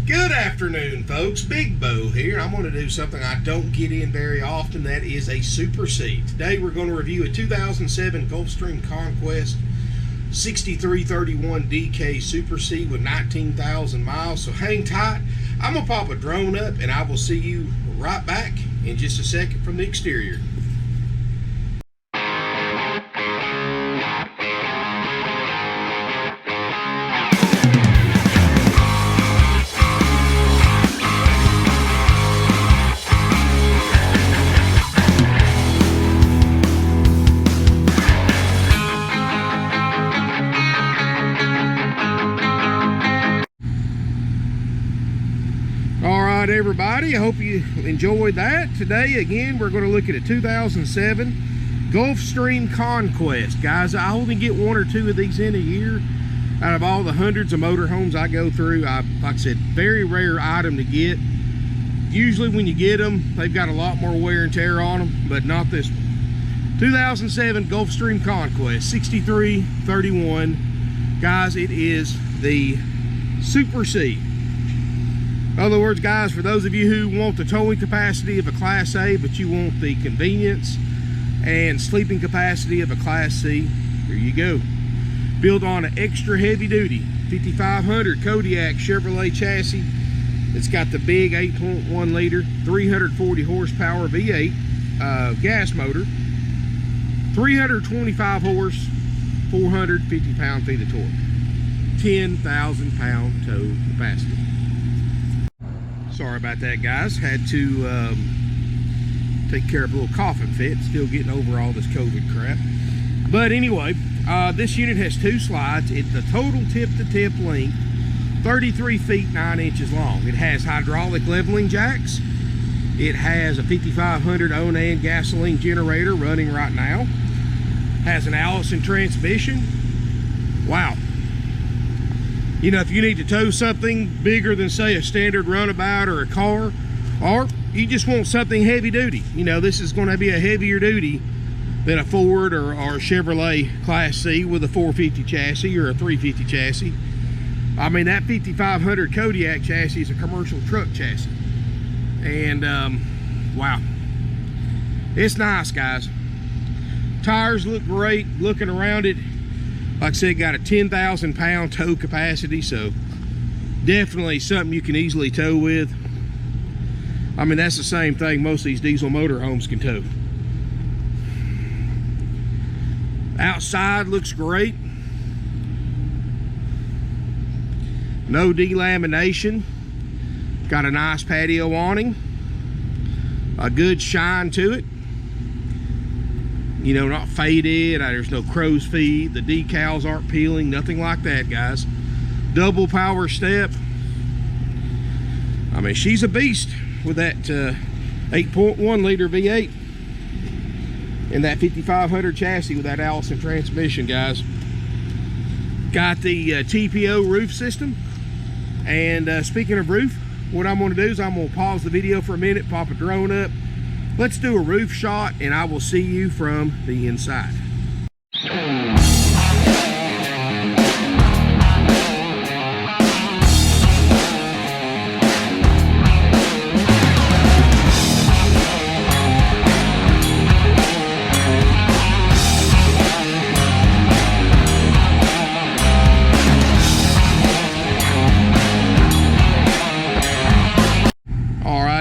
Good afternoon, folks. Big Bo here. I'm going to do something I don't get in very often. That is a Super C. Today we're going to review a 2007 Gulfstream Conquest 6331 DK Super C with 19,000 miles. So hang tight. I'm going to pop a drone up and I will see you right back in just a second from the exterior. Everybody, I hope you enjoyed that. Today again we're going to look at a 2007 Gulfstream Conquest. Guys, I only get one or two of these in a year out of all the hundreds of motorhomes I go through. Like I said, very rare item to get. Usually when you get them, they've got a lot more wear and tear on them, but not this one. 2007 Gulfstream Conquest 6331. Guys, it is the Super C. In other words, guys, for those of you who want the towing capacity of a Class A, but you want the convenience and sleeping capacity of a Class C, here you go. Built on an extra heavy duty 5500 Kodiak Chevrolet chassis. It's got the big 8.1 liter, 340 horsepower V8 gas motor, 325 horse, 450 pound-feet of torque, 10,000 pound tow capacity. Sorry about that, guys. Had to take care of a little coughing fit. Still getting over all this COVID crap. But anyway, this unit has two slides. The total tip-to-tip length, 33 feet 9 inches long. It has hydraulic leveling jacks. It has a 5500 Onan gasoline generator running right now. Has an Allison transmission. Wow. You know, if you need to tow something bigger than, say, a standard runabout or a car, or you just want something heavy duty, you know, this is going to be a heavier duty than a Ford or a Chevrolet Class C with a 450 chassis or a 350 chassis. I mean, that 5500 Kodiak chassis is a commercial truck chassis. And, wow. It's nice, guys. Tires look great. Looking around it, like I said, got a 10,000 pound tow capacity, so definitely something you can easily tow with. I mean, that's the same thing most of these diesel motorhomes can tow. Outside looks great. No delamination. Got a nice patio awning. A good shine to it. You know, not faded. There's no crow's feet. The decals aren't peeling. Nothing like that, guys. Double power step. I mean, she's a beast with that 8.1 liter V8 and that 5500 chassis with that Allison transmission, guys. Got the TPO roof system. And speaking of roof, what I'm going to do is I'm going to pause the video for a minute, pop a drone up. Let's do a roof shot and I will see you from the inside.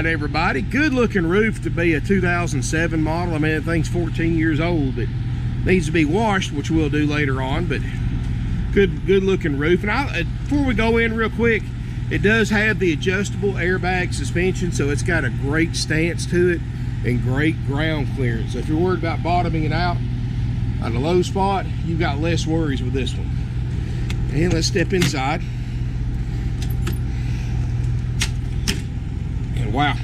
Everybody, good looking roof to be a 2007 model. I mean, that thing's 14 years old. It needs to be washed, which we'll do later on, but good looking roof. And before we go in real quick, it does have the adjustable airbag suspension, so it's got a great stance to it and great ground clearance. So if you're worried about bottoming it out on a low spot, you've got less worries with this one. And let's step inside. Wow.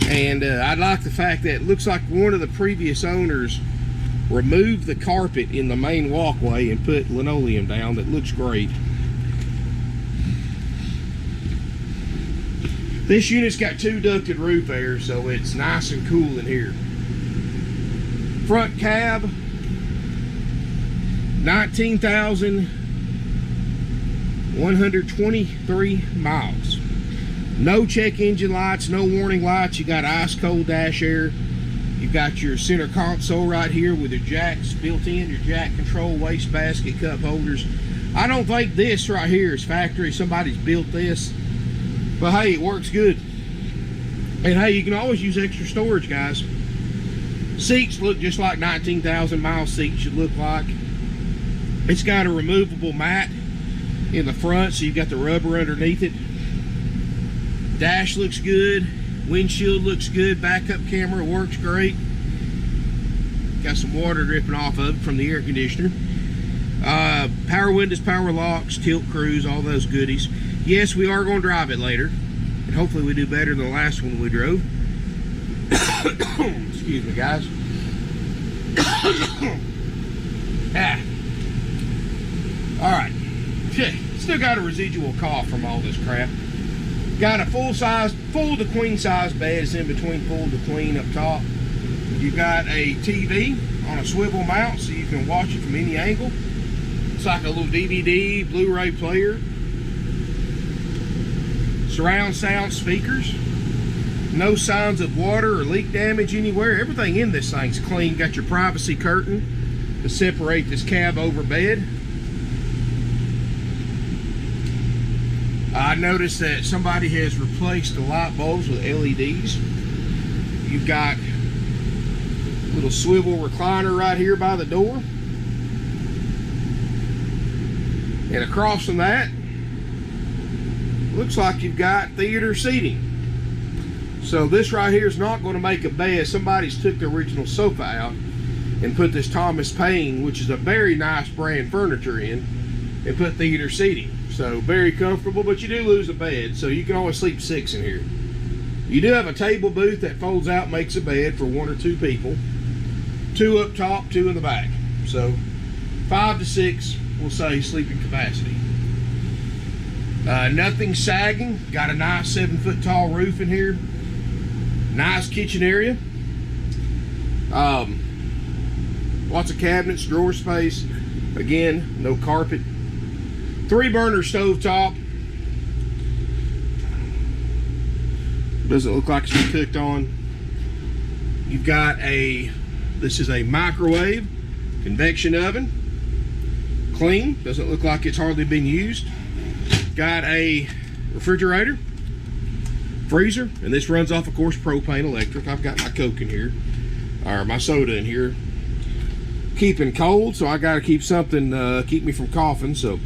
And I like the fact that it looks like one of the previous owners removed the carpet in the main walkway and put linoleum down. That looks great. This unit's got two ducted roof air, so it's nice and cool in here. Front cab, 19,000 123 miles. No check engine lights, no warning lights. You got ice cold dash air. You've got your center console right here with your jacks built in, your jack control, waste basket, cup holders. I don't think this right here is factory. Somebody's built this. But hey, it works good. And hey, you can always use extra storage, guys. Seats look just like 19,000 mile seats should look like. It's got a removable mat in the front, so you've got the rubber underneath it. Dash looks good. Windshield looks good. Backup camera works great. Got some water dripping off of it from the air conditioner. Power windows, power locks, tilt cruise, all those goodies. Yes, we are going to drive it later, and hopefully we do better than the last one we drove. Excuse me, guys. All right. Still got a residual cough from all this crap. Got a full to queen size bed. It's in between full to queen up top. You got a TV on a swivel mount so you can watch it from any angle. It's like a little DVD, Blu-ray player. Surround sound speakers. No signs of water or leak damage anywhere. Everything in this thing's clean. Got your privacy curtain to separate this Cabover bed. I noticed that somebody has replaced the light bulbs with LEDs. You've got a little swivel recliner right here by the door. And across from that, looks like you've got theater seating. So this right here is not going to make a bed. Somebody's took the original sofa out and put this Thomas Paine, which is a very nice brand furniture in, and put theater seating. So very comfortable, but you do lose a bed, so you can always sleep 6 in here. You do have a table booth that folds out, makes a bed for 1 or 2 people. 2 up top, 2 in the back. So 5 to 6, we'll say, sleeping capacity. Nothing sagging. Got a nice 7-foot tall roof in here. Nice kitchen area. Lots of cabinets, drawer space. Again, no carpet. 3-burner stove top. Doesn't look like it's been cooked on. You've got this is a microwave, convection oven. Clean, doesn't look like it's hardly been used. Got a refrigerator, freezer, and this runs off, of course, propane electric. I've got my Coke in here, or my soda in here. Keeping cold, so I got to keep something keep me from coughing. So,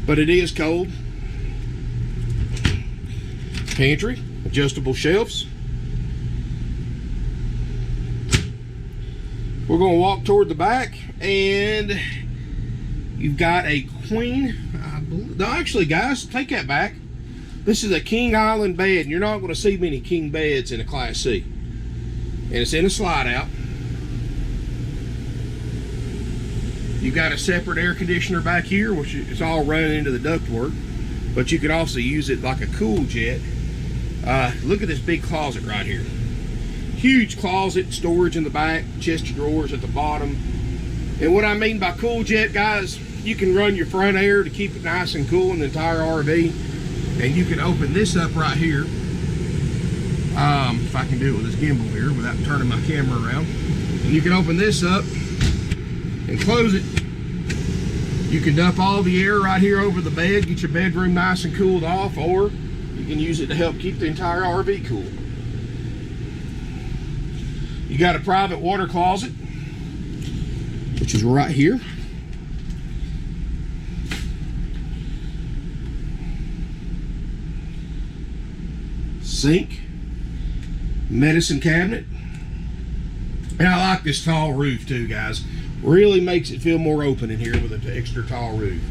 but it is cold. Pantry, adjustable shelves. We're going to walk toward the back, and you've got a queen. No, actually, guys, take that back. This is a King Island bed, and you're not going to see many king beds in a Class C. And it's in a slide out. You've got a separate air conditioner back here, which is all running into the ductwork, but you can also use it like a cool jet. Look at this big closet right here. Huge closet, storage in the back, chest of drawers at the bottom. And what I mean by cool jet, guys, you can run your front air to keep it nice and cool in the entire RV. And you can open this up right here. If I can do it with this gimbal here without turning my camera around. And you can open this up and close it. You can dump all the air right here over the bed, get your bedroom nice and cooled off, or you can use it to help keep the entire RV cool. You got a private water closet, which is right here. Sink, medicine cabinet. And I like this tall roof too, guys. Really makes it feel more open in here with an extra tall roof.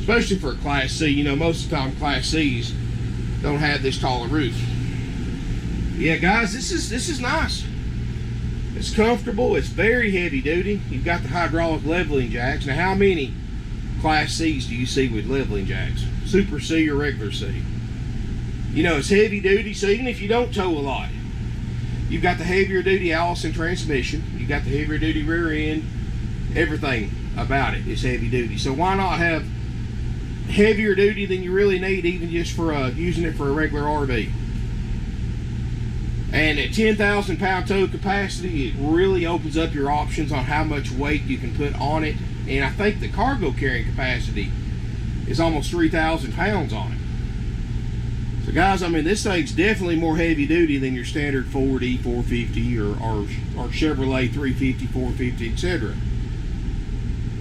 Especially for a Class C. You know, most of the time Class C's don't have this tall a roof. Yeah, guys, this is nice. It's comfortable. It's very heavy duty. You've got the hydraulic leveling jacks. Now, how many Class C's do you see with leveling jacks? Super C or regular C? You know, it's heavy duty, so even if you don't tow a lot, you've got the heavier duty Allison transmission. You've got the heavier duty rear end. everything about it is heavy duty. So why not have heavier duty than you really need, even just for using it for a regular RV? And at 10,000 pound tow capacity, it really opens up your options on how much weight you can put on it. And I think the cargo carrying capacity is almost 3,000 pounds on it. So guys, I mean, this thing's definitely more heavy duty than your standard Ford E450 or Chevrolet 350, 450, etc.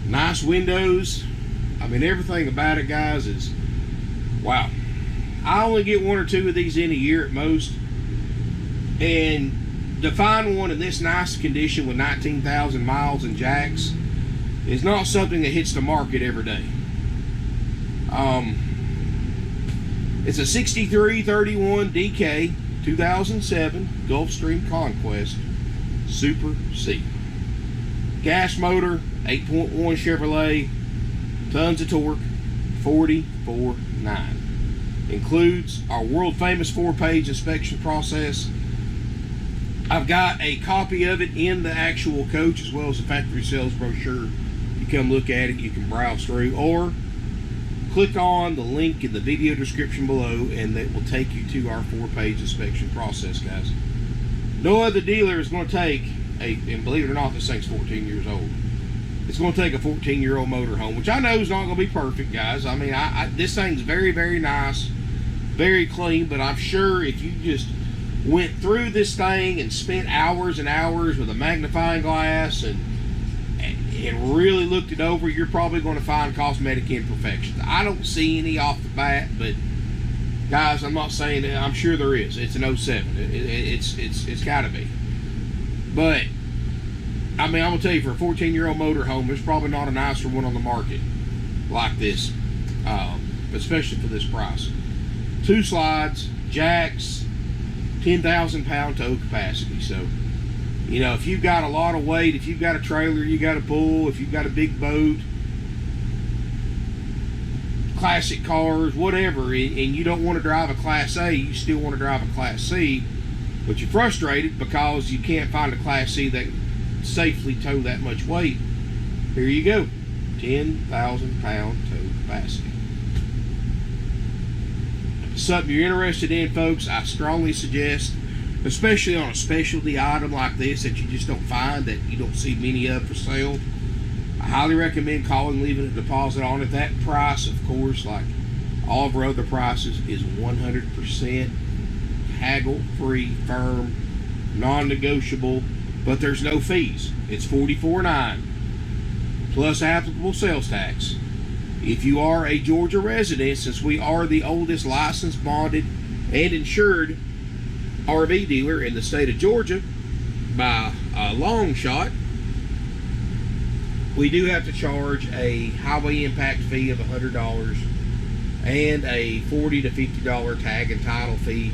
Nice windows. I mean, everything about it, guys, is wow. I only get 1 or 2 of these in a year at most. And to find one in this nice condition with 19,000 miles and jacks is not something that hits the market every day. It's a 6331 DK 2007 Gulfstream Conquest Super C. Gas motor, 8.1 Chevrolet, tons of torque, 44.9. Includes our world famous 4-page inspection process. I've got a copy of it in the actual coach, as well as the factory sales brochure. You come look at it, you can browse through, or click on the link in the video description below and that will take you to our 4-page inspection process, guys. No other dealer is going to take and believe it or not, this thing's 14 years old. It's going to take a 14-year-old motorhome, which I know is not going to be perfect, guys. I mean, this thing's very, very nice, very clean, but I'm sure if you just went through this thing and spent hours and hours with a magnifying glass and really looked it over, you're probably going to find cosmetic imperfections. I don't see any off the bat, but guys, I'm not saying that. I'm sure there is. It's an 07. It's got to be. But I mean, I'm gonna tell you, for a 14-year-old motorhome, there's probably not a nicer one on the market like this, especially for this price. 2 slides, jacks, 10,000 pound tow capacity. So, you know, if you've got a lot of weight, if you've got a trailer you got to pull, if you've got a big boat, classic cars, whatever, and you don't want to drive a Class A, you still want to drive a Class C, but you're frustrated because you can't find a Class C that safely tow that much weight, here you go. 10,000 pound tow capacity. Something you're interested in, folks, I strongly suggest, especially on a specialty item like this that you just don't find, that you don't see many of for sale, I highly recommend calling, leaving a deposit on it. That price, of course, like all of our other prices, is 100% haggle-free, firm, non-negotiable, but there's no fees. It's $44.9 plus applicable sales tax. If you are a Georgia resident, since we are the oldest licensed, bonded, and insured RV dealer in the state of Georgia by a long shot, we do have to charge a highway impact fee of $100 and a $40 to $50 tag and title fee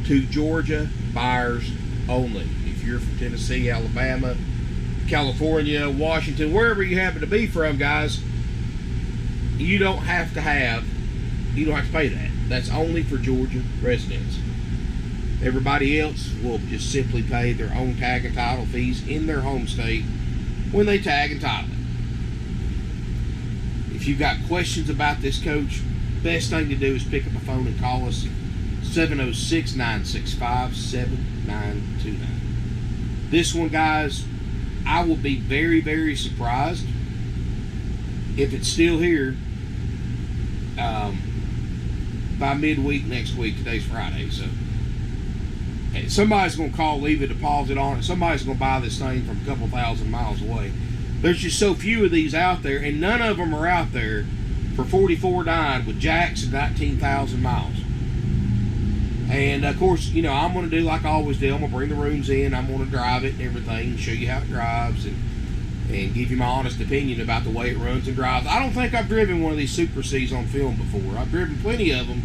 to Georgia buyers only. If you're from Tennessee, Alabama, California, Washington, wherever you happen to be from, guys, you don't have to pay that. That's only for Georgia residents. Everybody else will just simply pay their own tag and title fees in their home state when they tag and title it. If you've got questions about this coach, best thing to do is pick up a phone and call us, 706-965-7929. This one, guys, I will be very, very surprised if it's still here by midweek next week. Today's Friday, so somebody's going to call, leave a deposit on it. Somebody's going to buy this thing from a couple thousand miles away. There's just so few of these out there, and none of them are out there for $44.9 with jacks and 19,000 miles. And of course, you know, I'm going to do like I always do. I'm going to bring the rooms in, I'm going to drive it and everything, and show you how it drives, and give you my honest opinion about the way it runs and drives. I don't think I've driven one of these Super Cs on film before. I've driven plenty of them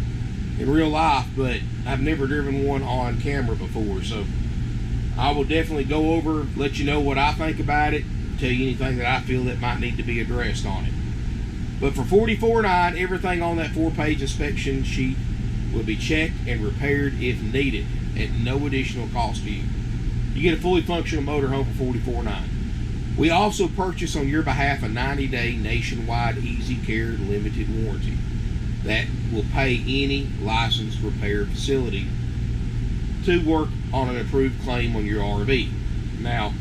in real life, but I've never driven one on camera before. So I will definitely go over, let you know what I think about it, tell you anything that I feel that might need to be addressed on it. But for $44.9, everything on that 4-page inspection sheet will be checked and repaired if needed at no additional cost to you. You get a fully functional motorhome for $44.9. We also purchase on your behalf a 90-day nationwide Easy Care limited warranty that will pay any licensed repair facility to work on an approved claim on your RV. Now,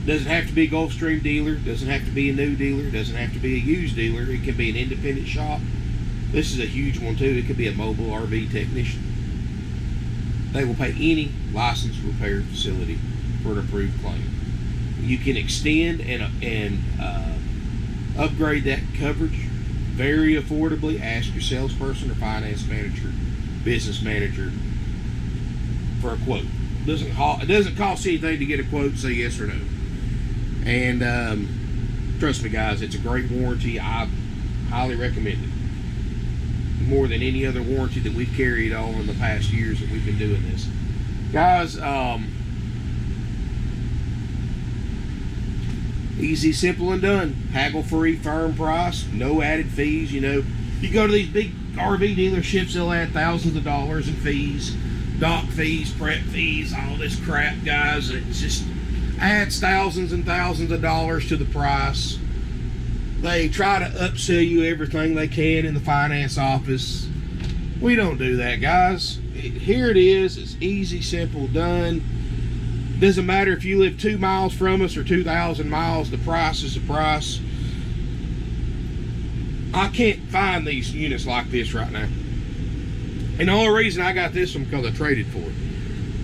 doesn't have to be a Gulfstream dealer, doesn't have to be a new dealer, doesn't have to be a used dealer. It can be an independent shop. This is a huge one too. It could be a mobile RV technician. They will pay any licensed repair facility for an approved claim. You can extend and upgrade that coverage very affordably. Ask your salesperson or finance manager, business manager for a quote. It doesn't cost anything to get a quote. Say yes or no. And trust me, guys, it's a great warranty. I highly recommend it. More than any other warranty that we've carried on in the past years that we've been doing this, guys. Easy, simple, and done. Haggle-free, firm price, no added fees. You know, you go to these big RV dealerships, they'll add thousands of dollars in fees, dock fees, prep fees, all this crap, guys. It just adds thousands and thousands of dollars to the price. They try to upsell you everything they can in the finance office. We don't do that, guys. Here it is. It's easy, simple, done. Doesn't matter if you live 2 miles from us or 2,000 miles, the price is the price. I can't find these units like this right now. And the only reason I got this one because I traded for it.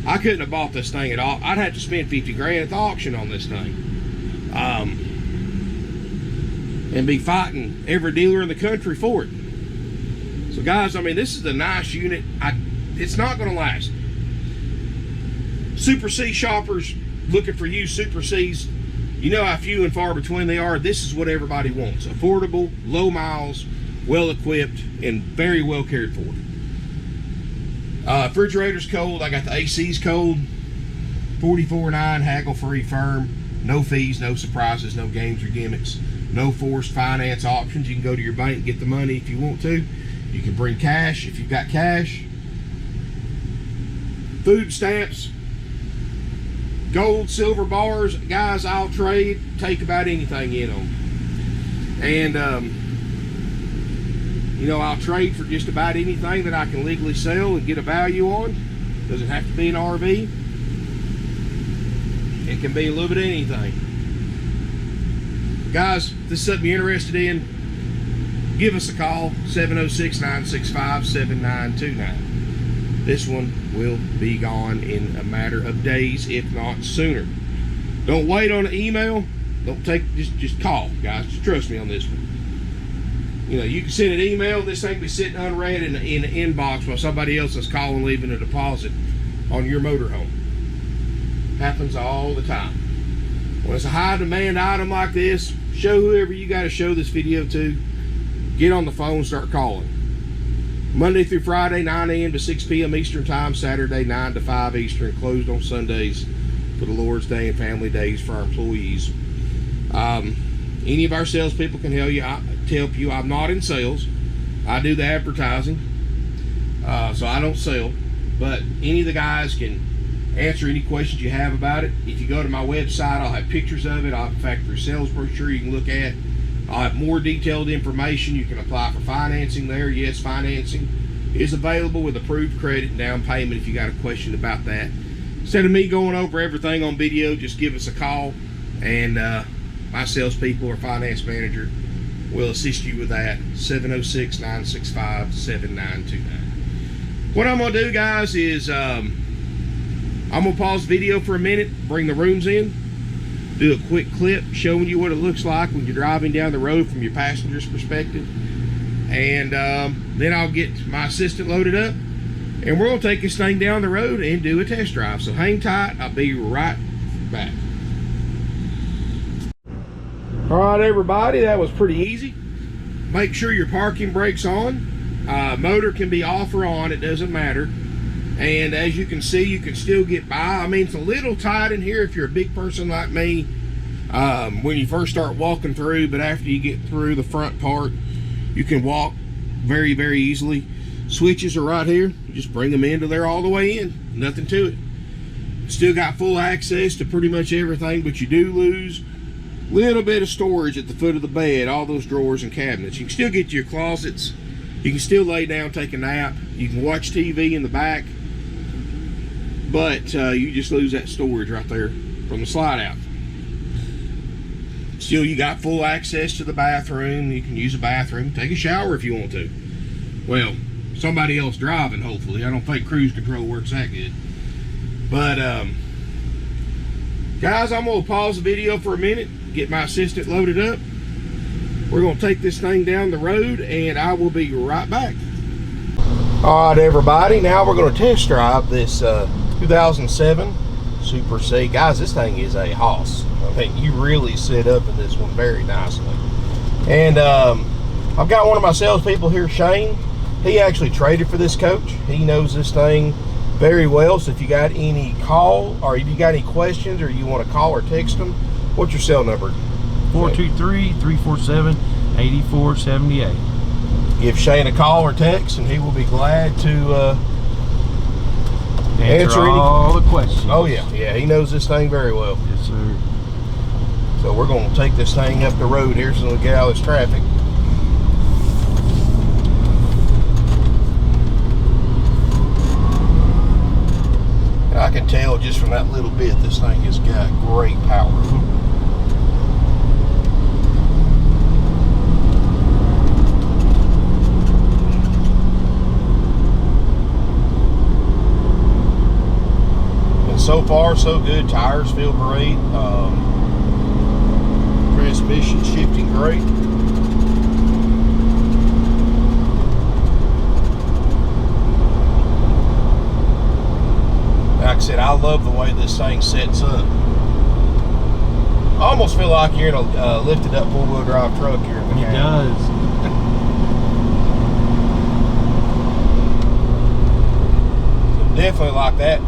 I couldn't have bought this thing at all. I'd have to spend 50 grand at the auction on this thing. And be fighting every dealer in the country for it. So guys, I mean, this is a nice unit. It's not going to last. Super C shoppers looking for used Super Cs, you know how few and far between they are. This is what everybody wants. Affordable, low miles, well equipped, and very well cared for. Refrigerator's cold. I got the AC's cold. 44.9, haggle free, firm. No fees, no surprises, no games or gimmicks. No forced finance options. You can go to your bank and get the money if you want to. You can bring cash if you've got cash. Food stamps. Gold, silver bars, guys, I'll trade, take about anything in them. And, you know, I'll trade for just about anything that I can legally sell and get a value on. Doesn't have to be an RV. It can be a little bit of anything. Guys, if this is something you're interested in, give us a call, 706-965-7929. This one will be gone in a matter of days, if not sooner. Don't wait on an email. Don't take, just call, guys. Just trust me on this one. You know, you can send an email. This thing be sitting unread in the inbox while somebody else is calling, leaving a deposit on your motorhome. Happens all the time. When it's a high demand item like this, show whoever you got to show this video to. Get on the phone, start calling. Monday through Friday, 9 a.m. to 6 p.m. Eastern Time. Saturday, 9 to 5 Eastern. Closed on Sundays for the Lord's Day and family days for our employees. Any of our salespeople can help you. I'm not in sales. I do the advertising. So I don't sell. But any of the guys can answer any questions you have about it. If you go to my website, I'll have pictures of it. I'll have a factory sales brochure you can look at. I'll have more detailed information. You can apply for financing there. Yes, financing is available with approved credit and down payment if you got a question about that. Instead of me going over everything on video, just give us a call, and my salespeople or finance manager will assist you with that. 706-965-7929. What I'm going to do, guys, is I'm going to pause the video for a minute, bring the rooms in, do a quick clip showing you what it looks like when you're driving down the road from your passenger's perspective. And then I'll get my assistant loaded up, and we're going to take this thing down the road and do a test drive. So hang tight. I'll be right back. All right, everybody, that was pretty easy. Make sure your parking brake's on. Motor can be off or on. It doesn't matter. And as you can see, you can still get by. I mean, it's a little tight in here if you're a big person like me when you first start walking through, but after you get through the front part, you can walk very, very easily. Switches are right here. You just bring them into there all the way in. Nothing to it. Still got full access to pretty much everything, but you do lose Little bit of storage at the foot of the bed, all those drawers and cabinets. You can still get to your closets. You can still lay down, take a nap. You can watch TV in the back. But you just lose that storage right there from the slide out. Still, you got full access to the bathroom. You can use a bathroom, take a shower if you want to. Well, somebody else driving, hopefully. I don't think cruise control works that good. But, guys, I'm going to pause the video for a minute, get my assistant loaded up. We're going to take this thing down the road, and I will be right back. All right, everybody. Now we're going to test drive this 2007 Super C. Guys, this thing is a hoss. I think you really sit up in this one very nicely. And I've got one of my salespeople here, Shane. He actually traded for this coach. He knows this thing very well. So if you got any call, or if you got any questions, or you want to call or text him, what's your cell number? 423-347-8478. Give Shane a call or text, and he will be glad to answer all the questions. Oh yeah, he knows this thing very well. Yes, sir. So we're going to take this thing up the road here so we get out of this traffic. I can tell just from that little bit this thing has got great power. And so far so good. Tires feel great. Transmission shifting great. Like I said, I love the way this thing sets up. I almost feel like you're in a lifted up four-wheel drive truck here. It does. So definitely like that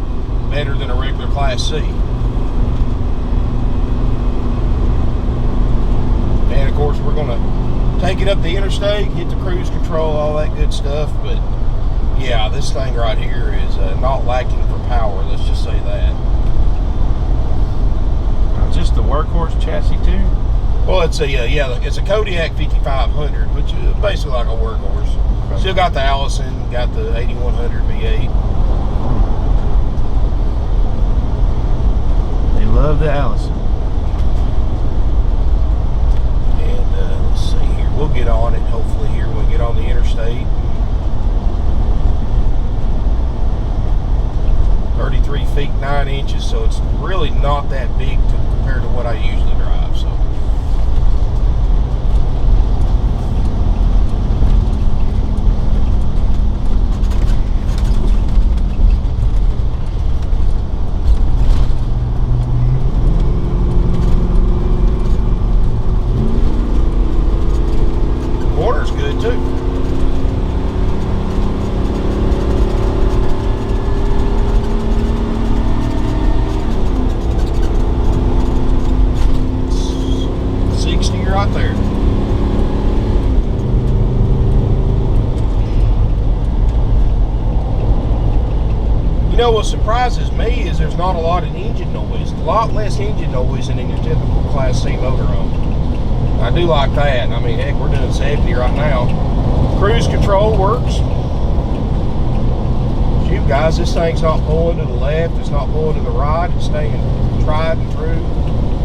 better than a regular Class C. And of course we're going to take it up the interstate, hit the cruise control, all that good stuff. But yeah, this thing right here is not lacking for power, let's just say that. Just the workhorse chassis too? Well, it's a it's a Kodiak 5500, which is basically like a workhorse. Okay. Still got the Allison, got the 8100 V8. They love the Allison. And let's see here, we'll get on it hopefully here when we get on the interstate. 33 feet 9 inches, so it's really not that big compared to what I usually drive. So corner's good too. Right there. You know what surprises me is there's not a lot of engine noise. A lot less engine noise than in your typical Class C motorhome. I do like that. I mean, heck, we're doing 70 right now. Cruise control works. Shoot, guys, this thing's not pulling to the left. It's not pulling to the right. It's staying tried and true.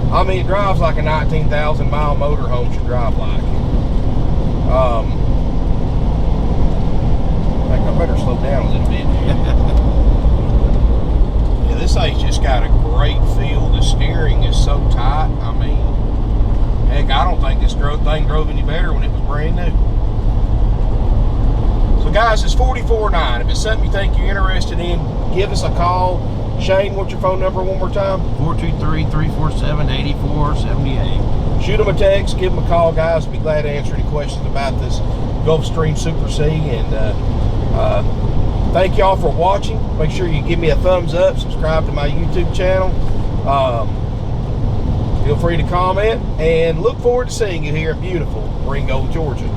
I mean, it drives like a 19,000 mile motorhome should drive like. I think I better slow down a little bit. Yeah, this thing's just got a great feel. The steering is so tight. I mean, heck, I don't think this thing drove any better when it was brand new. So guys, it's 44.9. If it's something you think you're interested in, give us a call. Shane, what's your phone number one more time? 423-347-8478. Shoot them a text, give them a call, guys. Be glad to answer any questions about this Gulfstream Super C. And thank y'all for watching. Make sure you give me a thumbs up, subscribe to my YouTube channel. Feel free to comment, and look forward to seeing you here in beautiful Ringo, Georgia.